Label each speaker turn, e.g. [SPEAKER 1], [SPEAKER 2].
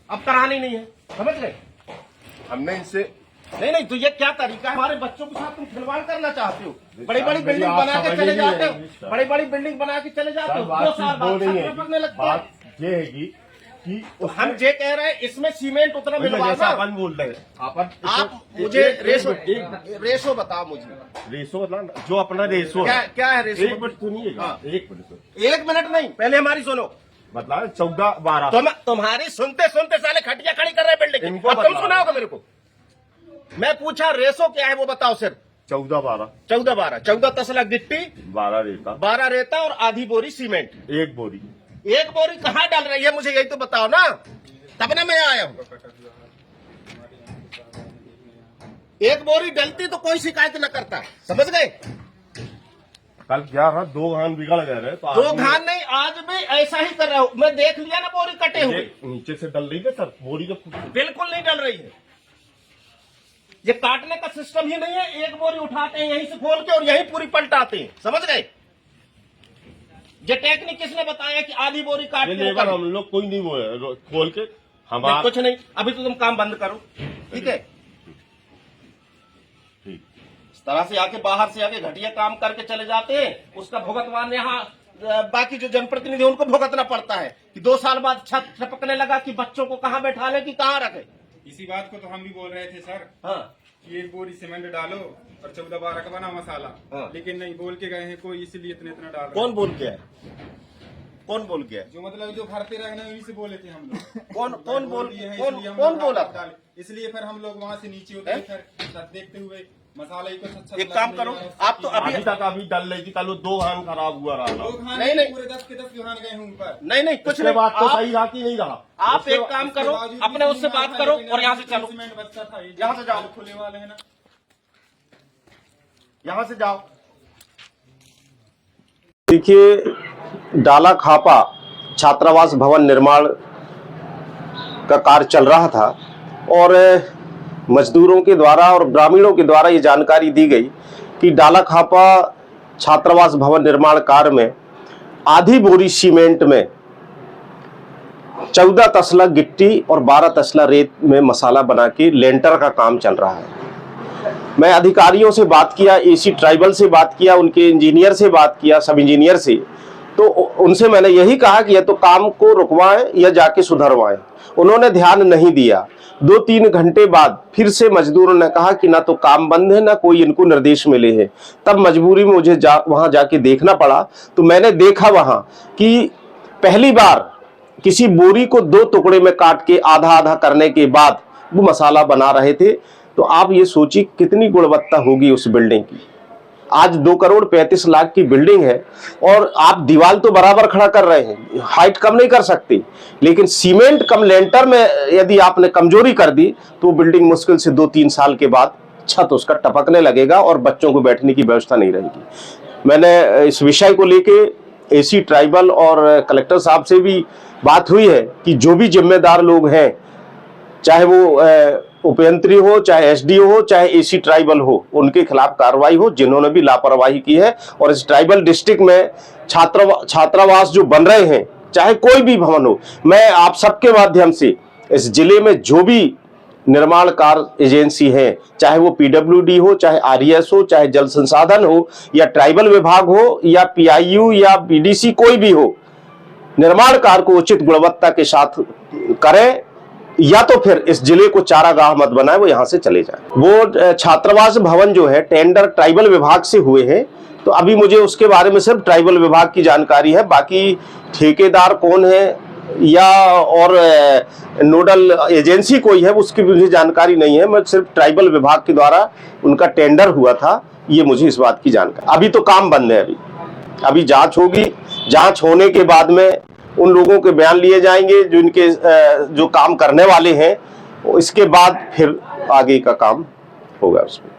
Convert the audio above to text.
[SPEAKER 1] अब करानी नहीं है, समझ गए?
[SPEAKER 2] हमने इनसे
[SPEAKER 1] नहीं, तो ये क्या तरीका है? हमारे बच्चों के साथ तुम खिलवाड़ करना चाहते हो। बड़ी बड़ी बिल्डिंग बना के चले जाते हो, बड़ी बड़ी बिल्डिंग बना के चले जाते हो, 2 साल बाद छत पकने लगते हैं।
[SPEAKER 2] बात ये है कि
[SPEAKER 1] तो हम ये कह रहे हैं इसमें सीमेंट उतना मिलवाना।
[SPEAKER 2] अपन बोल रहे हैं
[SPEAKER 1] आप मुझे रेशो बताओ, मुझे
[SPEAKER 2] रेशो मतलब जो अपना रेशो
[SPEAKER 1] क्या है रेशो?
[SPEAKER 2] एक मिनट सुनिएगा,
[SPEAKER 1] हाँ।
[SPEAKER 2] 1 मिनट
[SPEAKER 1] 1 मिनट नहीं, पहले हमारी सुनो।
[SPEAKER 2] मतलब 14-12
[SPEAKER 1] तुम्हारी सुनते सुनते साले खटिया खड़ी कर रहे बिल्डिंग।
[SPEAKER 2] इनको
[SPEAKER 1] अब तुम सुनाओगे मेरे को? मैं पूछा रेशो क्या है वो बताओ सिर्फ।
[SPEAKER 2] 14-12
[SPEAKER 1] 14 तसला गिट्टी,
[SPEAKER 2] 12 रेता,
[SPEAKER 1] 12 रेता और आधी बोरी सीमेंट।
[SPEAKER 2] 1 बोरी।
[SPEAKER 1] 1 बोरी कहाँ डाल रही है मुझे यही तो बताओ ना, तब ना मैं आया हूँ। 1 बोरी डलती तो कोई शिकायत न करता, समझ गए?
[SPEAKER 2] कल क्या रहा, 2 घान बिगड़ गए रहे तो
[SPEAKER 1] 2 घान नहीं, आज भी ऐसा ही कर रहा हूँ मैं। देख लिया ना बोरी कटे हुए,
[SPEAKER 2] नीचे से डल रही है सर बोरी तो
[SPEAKER 1] बिल्कुल नहीं डल रही है। ये काटने का सिस्टम ही नहीं है। 1 बोरी उठाते हैं यहीं से खोल के और यहीं पूरी पलटाते हैं, समझ गए? ये टेक्निक किसने बताया कि आधी बोरी काट के
[SPEAKER 2] लेबर हम लोग कोई नहीं वो है, खोल के हमारा
[SPEAKER 1] कुछ नहीं। अभी तो तुम काम बंद करो, ठीक है? इस तरह से आके बाहर से आके घटिया काम करके चले जाते हैं, उसका भुगतवान यहाँ बाकी जो जनप्रतिनिधि उनको भुगतना पड़ता है कि 2 साल बाद छत छपकने लगा कि बच्चों को कहाँ बैठा ले कि कहाँ रखे।
[SPEAKER 3] इसी बात को तो हम भी बोल रहे थे सर।
[SPEAKER 1] हाँ,
[SPEAKER 3] कि 1 बोरी सीमेंट डालो और 14-12 का बना मसाला।
[SPEAKER 1] हाँ।
[SPEAKER 3] लेकिन नहीं, बोल के गए हैं कोई इसलिए इतना डाल रहे हैं।
[SPEAKER 1] कौन बोल के है? कौन बोल के है?
[SPEAKER 3] जो मतलब जो भरते रहे ना, वहीं से बोले थे हम लोग।
[SPEAKER 1] कौन बोल
[SPEAKER 3] दिए हैं,
[SPEAKER 1] कौन
[SPEAKER 3] इसलिए हम
[SPEAKER 1] कौन
[SPEAKER 3] लोग
[SPEAKER 1] बोला?
[SPEAKER 3] डाले। इसलिए फिर हम लोग वहाँ से नीचे उतरे, फिर छत देखते हुए मसाला ही को
[SPEAKER 1] एक काम करो, आप तो
[SPEAKER 2] अभी तक अभी डल रही थी, कल वो 2 घान खराब हुआ रहा।
[SPEAKER 1] नहीं।
[SPEAKER 3] पूरे 10 के 10 घान गए हैं ऊपर।
[SPEAKER 1] नहीं कुछ
[SPEAKER 2] उसके
[SPEAKER 1] नहीं।
[SPEAKER 2] बाद तो
[SPEAKER 1] आप-
[SPEAKER 2] सही रहा कि नहीं रहा।
[SPEAKER 1] आप एक काम करो, अपने उससे बात करो और यहाँ से चलो,
[SPEAKER 3] सीमेंट बचता था,
[SPEAKER 1] यहाँ से जाओ।
[SPEAKER 3] खुले वाले है ना।
[SPEAKER 1] यहाँ से जाओ।
[SPEAKER 4] देखिए, डाला खापा छात्रावास भवन निर्माण का कार्य चल रहा था और मजदूरों के द्वारा और ग्रामीणों के द्वारा ये जानकारी दी गई कि डाला खापा छात्रावास भवन निर्माण कार्य में आधी बोरी सीमेंट में 14 तसला गिट्टी और 12 तसला रेत में मसाला बना के लेंटर का काम चल रहा है। मैं अधिकारियों से बात किया, एसी ट्राइबल से बात किया, उनके इंजीनियर से बात किया, सब इंजीनियर से, तो उनसे मैंने यही कहा कि या तो काम को रुकवाएं या जाके सुधरवाएं। उन्होंने ध्यान नहीं दिया। 2-3 घंटे बाद फिर से मजदूरों ने कहा कि ना तो काम बंद है ना कोई इनको निर्देश मिले हैं। तब मजबूरी में मुझे वहां जाके देखना पड़ा। तो मैंने देखा वहां कि पहली बार किसी बोरी को 2 टुकड़े में काट के आधा आधा करने के बाद वो मसाला बना रहे थे। तो आप ये सोचिए कितनी गुणवत्ता होगी उस बिल्डिंग की। आज 2,35,00,000 की बिल्डिंग है और आप दीवार तो बराबर खड़ा कर रहे हैं, हाइट कम नहीं कर सकते, लेकिन सीमेंट कम लेंटर में यदि आपने कमजोरी कर दी तो बिल्डिंग मुश्किल से 2-3 साल के बाद छत उसका टपकने लगेगा और बच्चों को बैठने की व्यवस्था नहीं रहेगी। मैंने इस विषय को लेके एसी ट्राइबल और कलेक्टर साहब से भी बात हुई है कि जो भी जिम्मेदार लोग हैं, चाहे वो उपयंत्री हो, चाहे एसडीओ हो, चाहे एसी ट्राइबल हो, उनके खिलाफ कार्रवाई हो जिन्होंने भी लापरवाही की है। और इस ट्राइबल डिस्ट्रिक्ट में छात्रावास जो बन रहे हैं, चाहे कोई भी भवन हो, मैं आप सबके माध्यम से इस जिले में जो भी निर्माण कार्य एजेंसी है, चाहे वो पीडब्ल्यूडी हो, चाहे आरईएस हो, चाहे जल संसाधन हो, या ट्राइबल विभाग हो, या पीआईयू या बीडीसी, कोई भी हो, निर्माण कार्य को उचित गुणवत्ता के साथ करें या तो फिर इस जिले को चारागाह मत बनाए, वो यहां से चले जाए। वो छात्रावास भवन जो है टेंडर ट्राइबल विभाग से हुए हैं, तो अभी मुझे उसके बारे में सिर्फ ट्राइबल विभाग की जानकारी है। बाकी ठेकेदार कौन है या और नोडल एजेंसी कोई है उसकी मुझे जानकारी नहीं है। मैं सिर्फ ट्राइबल विभाग के द्वारा उनका टेंडर हुआ था, ये मुझे इस बात की जानकारी। अभी तो काम बंद है, अभी जांच होगी। जांच होने के बाद में उन लोगों के बयान लिए जाएंगे जो इनके जो काम करने वाले हैं, इसके बाद फिर आगे का काम होगा उसमें।